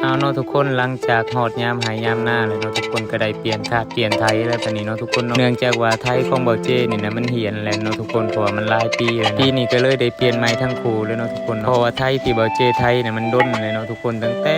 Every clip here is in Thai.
เอาเนาะทุกคนหลังจากหอดยามหายยามหน้าเลยเนาะทุกคนก็ได้เปลี่ยนคาดเปลี่ยนไทยแล้วปานนี้เนาะทุกคนเนาะเนื่องจากว่าไทยของเบาเจนี่นะมันเหียนแล้วเนาะทุกคนเพราะว่ามันหลายปีแล้วปีนี้ก็เลยได้เปลี่ยนใหม่ทั้งคู่เลยเนาะทุกคนเพราะว่าไทยที่เบาเจไทยเนี่ยมันด้นเลยเนาะทุกคนตั้งแต่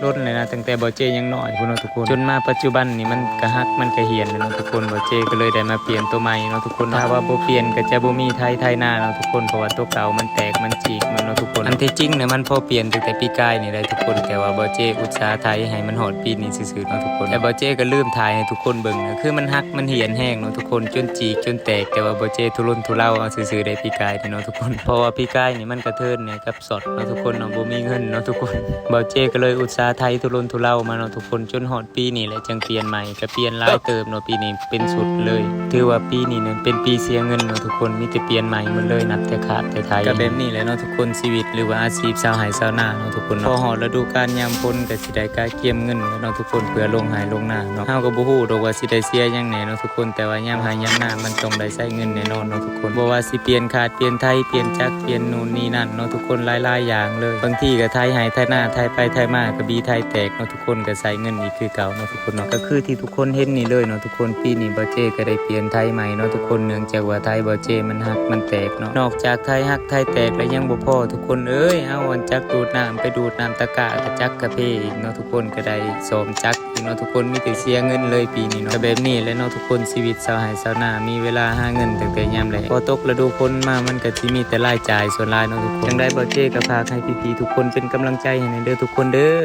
ด้นเลยนะตั้งแต่เบาเจยังน้อยพุ่นเนาะทุกคนจนมาปัจจุบันนี่มันก็ฮักมันก็เหียนเลยเนาะทุกคนเบาเจก็เลยได้มาเปลี่ยนตัวใหม่เนาะทุกคนถ้าว่าบ่เปลี่ยนก็จะบ่มีไทยหน้าเนาะทุกคนเพราะว่าตัวเก่ามันแตกมันฉีกมันเนาะทุกคนอันที่จริงเนี่ยมันพอเปลี่ยนตั้งแต่ปีกายนี่ได้ทุกคนแต่ว่าเบาเจอุตสาห์ไทยให้มันหอดปีนี้ซื่อๆเนาะทุกคนแต่เบาเจก็ลืมถ่ายให้ทุกคนเบิ่งนะคือมันฮักมันเหียนแห้งเนาะทุกคนจนจีกจนแตกแต่ว่าเบาเจทุรนทุเลาเอาซื่อๆได้ปีกายนี่เนาะทุกคนเพราะว่าปีกายนี่มันกระเทินเนี่ยกับสดเนาะทุกคนเนาะบ่มีเงินเนาะทุกคนเบาเจก็เลยอุตสาห์ไทยทุรนทุเลามาเนาะทุกคนจนหอดปีนี้แหละจังเปลี่ยนใหม่ก็เปลี่ยนหลายเติมเนาะปีนี้เป็นสุดเลยถือว่าปีนี้เนี่ยเป็นปีเสียเงินเนาะทุกคนมีแต่เปลี่ยนใหม่หมดเลยนับแต่ขาดแต่ไทยก็แบบนี้แหละเนาะทุกคนชีวิตหรือว่าอาชีพชาวไร่ชาวนาเนาะทุกคนพอหอดฤดูกาลยามฝนก็สิได้กาเก็บเงินเนาะทุกคนเพื่อลงไร่ลงนาเนาะเฮาก็บ่ฮู้ดอกว่าสิได้เสียหยังแหน่เนาะทุกคนแต่ว่ายามไร่ยามนามันต้องได้ใช้เงินแน่นอนเนาะทุกคนบ่ว่าสิเปลี่ยนขาดเปลี่ยนไทยเปลี่ยนจักรเปลี่ยนนู่นนี่นั่นเนาะทุกคนหลายๆอย่างเลยบางทีก็ไทยไทยนาไทยไปไทยมาก็บีไทยแตกเนาะทุกคนก็ใช้เงินอีกคือเก่าเนาะทุกคนเนาะก็คือที่ทุกคนเห็นนี่เลยเนาะทุกคนปีนี้เบาเจก็ได้เปลี่ยนไทยใหม่เนาะทุกคนเนื่องจากว่าไทยเบาเจมันหักมันแตกเนาะนอกจากไทยหักไทยแตกแล้วยังบ่พอทุกคนเอ้ยเอาอันจักรดูดน้ำไปดูดน้ำตะกะกระจักกระเพอีกเนาะทุกคนก็ได้ซ้อมจักรอีกเนาะทุกคนมีแต่เสียเงินเลยปีนี้เนาะก็แบบนี้แหละเนาะทุกคนชีวิตชาวไร่ชาวนามีเวลาหาเงินตั้งแต่ยามแลงพอตกฤดูฝนมามันก็สิมีแต่รายจ่ายส่วนรายเนาะทุกคนจังได้เบาเจก็ฝากให้พี่ๆทุกคนเป็นกำลังใจให้เด้อทุกคนเด้อ